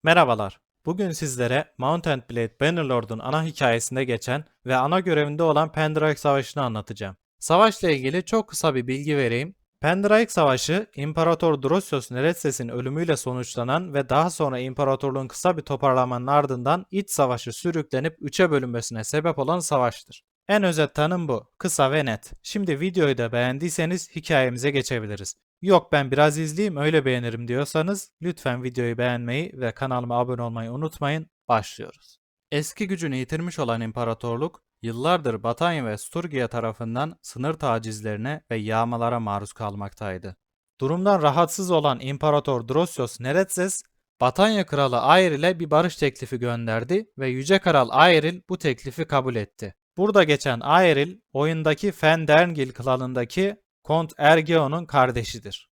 Merhabalar. Bugün sizlere Mount and Blade Bannerlord'un ana hikayesinde geçen ve ana görevinde olan Pendraic Savaşı'nı anlatacağım. Savaşla ilgili çok kısa bir bilgi vereyim. Pendraic Savaşı, İmparator Drossios Neretses'in ölümüyle sonuçlanan ve daha sonra imparatorluğun kısa bir toparlamanın ardından iç savaşı sürüklenip 3'e bölünmesine sebep olan savaştır. En özet tanım bu. Kısa ve net. Şimdi videoyu da beğendiyseniz hikayemize geçebiliriz. Yok ben biraz izleyeyim öyle beğenirim diyorsanız lütfen videoyu beğenmeyi ve kanalıma abone olmayı unutmayın. Başlıyoruz. Eski gücünü yitirmiş olan imparatorluk yıllardır Batanya ve Sturgia tarafından sınır tacizlerine ve yağmalara maruz kalmaktaydı. Durumdan rahatsız olan İmparator Drossios Neretses, Batanya Kralı Aer ile bir barış teklifi gönderdi ve Yüce Kral Aeril bu teklifi kabul etti. Burada geçen Aeril, oyundaki Fenderngil klanındaki Kont Ergeon'un kardeşidir.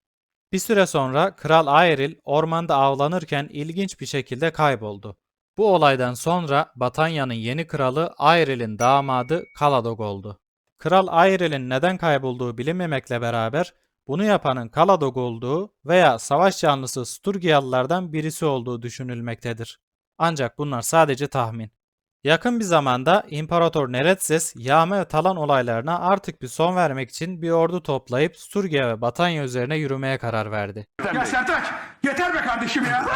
Bir süre sonra Kral Aeril ormanda avlanırken ilginç bir şekilde kayboldu. Bu olaydan sonra Batanya'nın yeni kralı Aeril'in damadı Kaladog oldu. Kral Aeril'in neden kaybolduğu bilinmemekle beraber bunu yapanın Kaladog olduğu veya savaş yanlısı Sturgiyalılardan birisi olduğu düşünülmektedir. Ancak bunlar sadece tahmin. Yakın bir zamanda İmparator Neretses yağma ve talan olaylarına artık bir son vermek için bir ordu toplayıp Sturgia ve Batanya üzerine yürümeye karar verdi. Ya Sertaç yeter be kardeşim ya.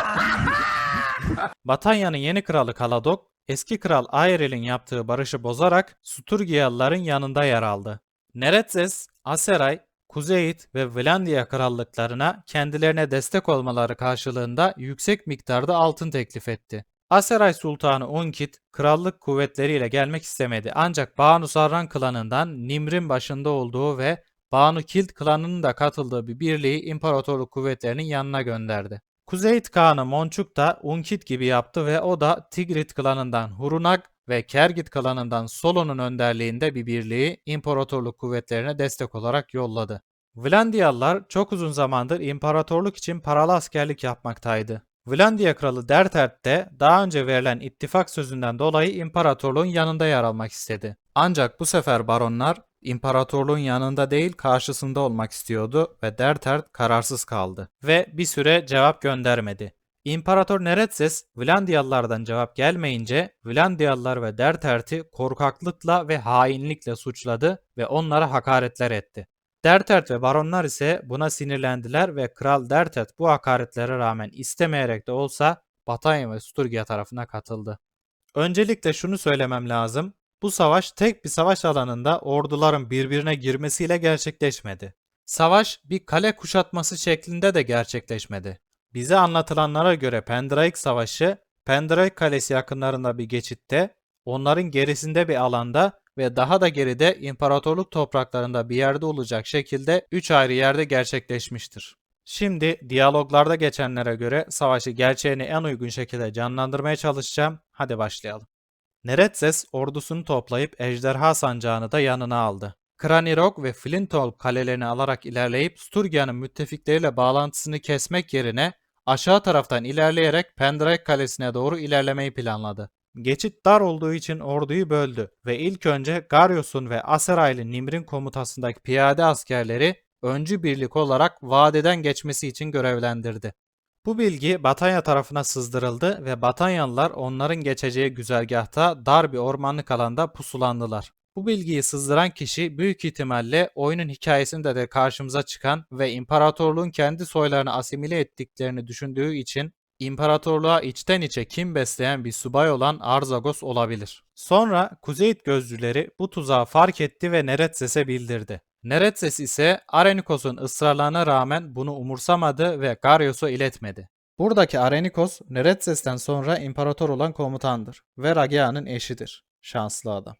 Batanya'nın yeni kralı Kaladok, eski kral Aeril'in yaptığı barışı bozarak Sturgiyalıların yanında yer aldı. Neretses, Aseray, Kuzeyit ve Vlandia krallıklarına kendilerine destek olmaları karşılığında yüksek miktarda altın teklif etti. Aseray Sultanı Unkit, krallık kuvvetleriyle gelmek istemedi ancak Banu Sarran klanından Nimr'in başında olduğu ve Banu Kild klanının da katıldığı bir birliği imparatorluk kuvvetlerinin yanına gönderdi. Kuzeyit Kağanı Monçuk da Unkit gibi yaptı ve o da Tigrit klanından Hurunag ve Kergit klanından Solo'nun önderliğinde bir birliği imparatorluk kuvvetlerine destek olarak yolladı. Vlandiyalılar çok uzun zamandır imparatorluk için paralı askerlik yapmaktaydı. Vlandia kralı Dertert de daha önce verilen ittifak sözünden dolayı imparatorluğun yanında yer almak istedi. Ancak bu sefer baronlar imparatorluğun yanında değil karşısında olmak istiyordu ve Dertert kararsız kaldı ve bir süre cevap göndermedi. İmparator Neretses Vlandiyalılardan cevap gelmeyince Vlandiyalılar ve Dertert'i korkaklıkla ve hainlikle suçladı ve onlara hakaretler etti. Dertert ve baronlar ise buna sinirlendiler ve Kral Dertert bu hakaretlere rağmen istemeyerek de olsa Batanya ve Sturgia tarafına katıldı. Öncelikle şunu söylemem lazım. Bu savaş tek bir savaş alanında orduların birbirine girmesiyle gerçekleşmedi. Savaş bir kale kuşatması şeklinde de gerçekleşmedi. Bize anlatılanlara göre Pendraic Savaşı, Pendraic Kalesi yakınlarında bir geçitte, onların gerisinde bir alanda ve daha da geride imparatorluk topraklarında bir yerde olacak şekilde 3 ayrı yerde gerçekleşmiştir. Şimdi diyaloglarda geçenlere göre savaşı gerçeğine en uygun şekilde canlandırmaya çalışacağım. Hadi başlayalım. Neretses ordusunu toplayıp ejderha sancağını da yanına aldı. Kranirog ve Flintholm kalelerini alarak ilerleyip Sturgia'nın müttefikleriyle bağlantısını kesmek yerine aşağı taraftan ilerleyerek Pendraic Kalesi'ne doğru ilerlemeyi planladı. Geçit dar olduğu için orduyu böldü ve ilk önce Garyos'un ve Aseraylı Nimr'in komutasındaki piyade askerleri öncü birlik olarak vadeden geçmesi için görevlendirdi. Bu bilgi Batanya tarafına sızdırıldı ve Batanyalılar onların geçeceği güzergahta dar bir ormanlık alanda pusulandılar. Bu bilgiyi sızdıran kişi büyük ihtimalle oyunun hikayesinde de karşımıza çıkan ve imparatorluğun kendi soylarını asimile ettiklerini düşündüğü için imparatorluğa içten içe kin besleyen bir subay olan Arzagos olabilir. Sonra Kuzeyit gözcüleri bu tuzağı fark etti ve Neretses'e bildirdi. Neretses ise Arenikos'un ısrarlarına rağmen bunu umursamadı ve Garyos'a iletmedi. Buradaki Arenikos, Neretses'ten sonra imparator olan komutandır ve Ragea'nın eşidir. Şanslı adam.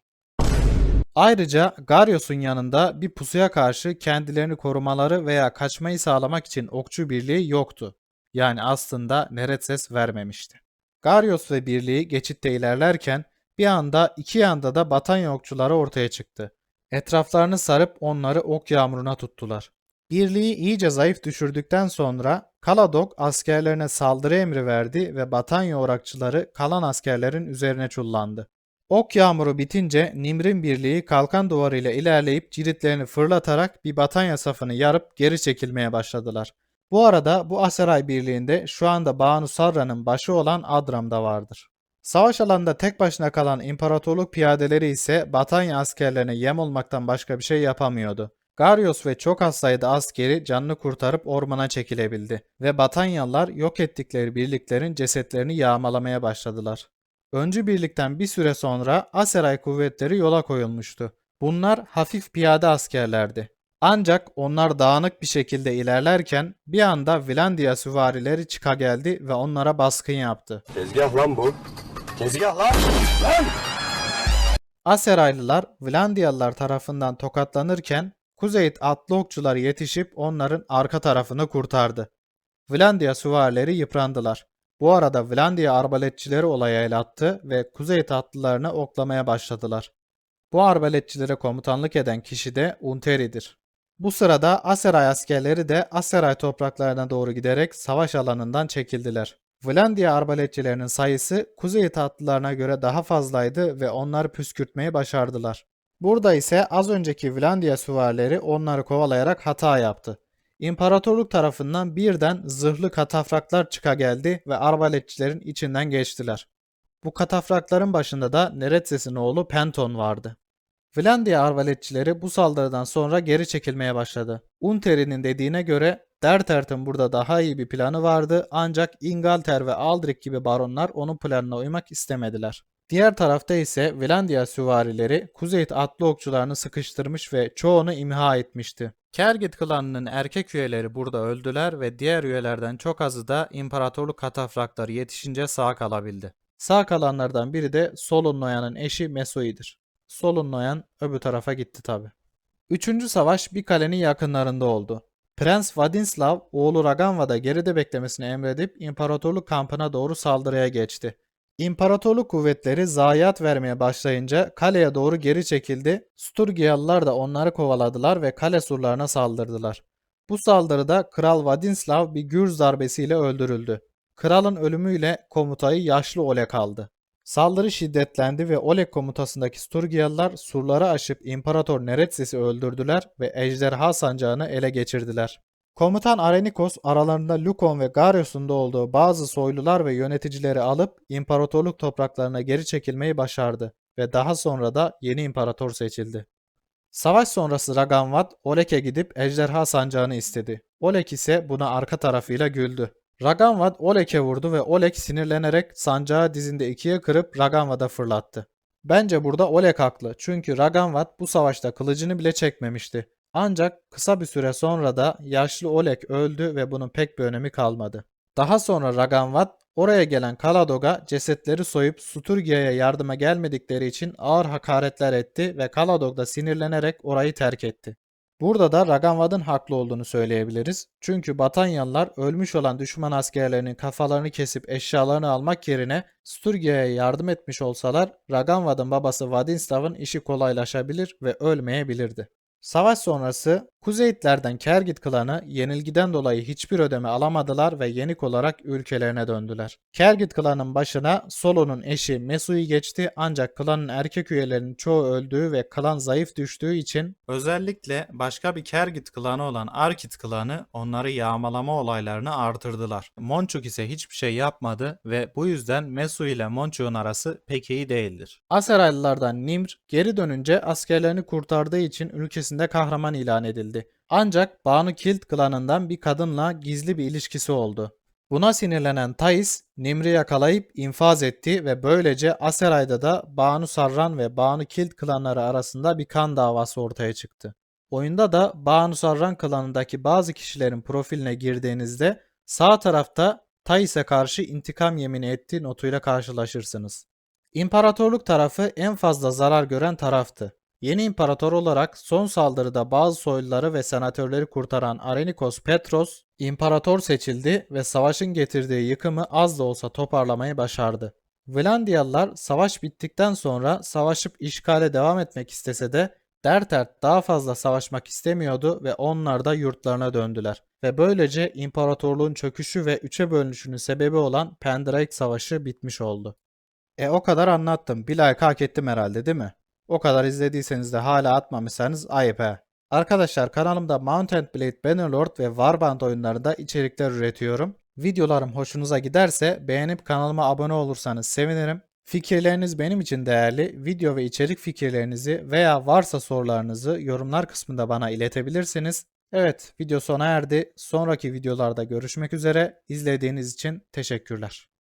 Ayrıca Garyos'un yanında bir pusuya karşı kendilerini korumaları veya kaçmayı sağlamak için okçu birliği yoktu. Yani aslında Neretses vermemişti. Garyos ve birliği geçitte ilerlerken bir anda iki yanda da Batanya okçuları ortaya çıktı. Etraflarını sarıp onları ok yağmuruna tuttular. Birliği iyice zayıf düşürdükten sonra Kaladog askerlerine saldırı emri verdi ve Batanya orakçıları kalan askerlerin üzerine çullandı. Ok yağmuru bitince Nimr'in birliği kalkan duvarıyla ilerleyip ciritlerini fırlatarak bir Batanya safını yarıp geri çekilmeye başladılar. Bu arada bu Aseray Birliği'nde şu anda Banu Sarra'nın başı olan Adram da vardır. Savaş alanında tek başına kalan imparatorluk piyadeleri ise Batanya askerlerine yem olmaktan başka bir şey yapamıyordu. Garios ve çok az sayıda askeri canını kurtarıp ormana çekilebildi ve Batanyalılar yok ettikleri birliklerin cesetlerini yağmalamaya başladılar. Öncü birlikten bir süre sonra Aseray kuvvetleri yola koyulmuştu. Bunlar hafif piyade askerlerdi. Ancak onlar dağınık bir şekilde ilerlerken bir anda Vilandia süvarileri çıka geldi ve onlara baskın yaptı. Tezgah lan bu. Tezgah lan. Aseraylılar Vilandiyalılar tarafından tokatlanırken Kuzeyit atlı okçular yetişip onların arka tarafını kurtardı. Vilandia süvarileri yıprandılar. Bu arada Vilandia arbaletçileri olaya el attı ve Kuzeyit atlılarını oklamaya başladılar. Bu arbaletçilere komutanlık eden kişi de Unteri'dir. Bu sırada Aseray askerleri de Aseray topraklarına doğru giderek savaş alanından çekildiler. Vlandia arbaletçilerinin sayısı Kuzeyit atlılarına göre daha fazlaydı ve onları püskürtmeyi başardılar. Burada ise az önceki Vlandia süvarileri onları kovalayarak hata yaptı. İmparatorluk tarafından birden zırhlı katafraklar çıka geldi ve arbaletçilerin içinden geçtiler. Bu katafrakların başında da Neretses'in oğlu Penton vardı. Finlandiya arbaletçileri bu saldırıdan sonra geri çekilmeye başladı. Unteri'nin dediğine göre Dertert'in burada daha iyi bir planı vardı ancak Ingalter ve Aldrich gibi baronlar onun planına uymak istemediler. Diğer tarafta ise Vilandia süvarileri Kuzeyit atlı okçularını sıkıştırmış ve çoğunu imha etmişti. Kergit klanının erkek üyeleri burada öldüler ve diğer üyelerden çok azı da imparatorluk katafrakları yetişince sağ kalabildi. Sağ kalanlardan biri de Solon Noyan'ın eşi Mesoi'dir. Solon Noyan öbür tarafa gitti tabi. Üçüncü savaş bir kalenin yakınlarında oldu. Prens Vadinslav oğlu Raganva'da geride beklemesini emredip imparatorluk kampına doğru saldırıya geçti. İmparatorluk kuvvetleri zayiat vermeye başlayınca kaleye doğru geri çekildi. Sturgiyalılar da onları kovaladılar ve kale surlarına saldırdılar. Bu saldırıda Kral Vadinslav bir gürz darbesiyle öldürüldü. Kralın ölümüyle komutayı yaşlı Oleg aldı. Saldırı şiddetlendi ve Oleg komutasındaki Sturgiyalılar surları aşıp İmparator Neretses'i öldürdüler ve ejderha sancağını ele geçirdiler. Komutan Arenikos aralarında Lukon ve Garios'un da olduğu bazı soylular ve yöneticileri alıp imparatorluk topraklarına geri çekilmeyi başardı ve daha sonra da yeni imparator seçildi. Savaş sonrası Raganvad Oleg'e gidip ejderha sancağını istedi. Oleg ise buna arka tarafıyla güldü. Raganvad Oleg'e vurdu ve Oleg sinirlenerek sancağı dizinde ikiye kırıp Raganvad'a fırlattı. Bence burada Oleg haklı çünkü Raganvad bu savaşta kılıcını bile çekmemişti. Ancak kısa bir süre sonra da yaşlı Oleg öldü ve bunun pek bir önemi kalmadı. Daha sonra Raganvad oraya gelen Kaladog'a cesetleri soyup Sturgia'ya yardıma gelmedikleri için ağır hakaretler etti ve Kaladog da sinirlenerek orayı terk etti. Burada da Raganvad'ın haklı olduğunu söyleyebiliriz. Çünkü Batanyalılar ölmüş olan düşman askerlerinin kafalarını kesip eşyalarını almak yerine Sturgia'ya yardım etmiş olsalar Raganvad'ın babası Vadislav'ın işi kolaylaşabilir ve ölmeyebilirdi. Savaş sonrası Kuzeyitlerden Kergit klanı yenilgiden dolayı hiçbir ödeme alamadılar ve yenik olarak ülkelerine döndüler. Kergit klanının başına Solon'un eşi Mesui geçti ancak klanın erkek üyelerinin çoğu öldüğü ve klan zayıf düştüğü için özellikle başka bir Kergit klanı olan Arkit klanı onları yağmalama olaylarını artırdılar. Monçuk ise hiçbir şey yapmadı ve bu yüzden Mesui ile Monçuk'un arası pek iyi değildir. Aseraylılardan Nimr geri dönünce askerlerini kurtardığı için ülkesinde kahraman ilan edildi. Ancak Banu Kilt klanından bir kadınla gizli bir ilişkisi oldu. Buna sinirlenen Thais, Nimr'i yakalayıp infaz etti ve böylece Aseray'da da Banu Sarran ve Banu Kilt klanları arasında bir kan davası ortaya çıktı. Oyunda da Banu Sarran klanındaki bazı kişilerin profiline girdiğinizde sağ tarafta Thais'e karşı intikam yemini ettiği notuyla karşılaşırsınız. İmparatorluk tarafı en fazla zarar gören taraftı. Yeni imparator olarak son saldırıda bazı soyluları ve senatörleri kurtaran Arenikos Petros imparator seçildi ve savaşın getirdiği yıkımı az da olsa toparlamayı başardı. Vlandiyalılar savaş bittikten sonra savaşıp işgale devam etmek istese de Dertert daha fazla savaşmak istemiyordu ve onlar da yurtlarına döndüler. Ve böylece imparatorluğun çöküşü ve üçe bölünüşünün sebebi olan Pendraic Savaşı bitmiş oldu. O kadar anlattım. Bir like hak ettim herhalde değil mi? O kadar izlediyseniz de hala atmamışsanız ayıp he. Arkadaşlar kanalımda Mount & Blade, Bannerlord ve Warband oyunlarında içerikler üretiyorum. Videolarım hoşunuza giderse beğenip kanalıma abone olursanız sevinirim. Fikirleriniz benim için değerli. Video ve içerik fikirlerinizi veya varsa sorularınızı yorumlar kısmında bana iletebilirsiniz. Evet, video sona erdi. Sonraki videolarda görüşmek üzere. İzlediğiniz için teşekkürler.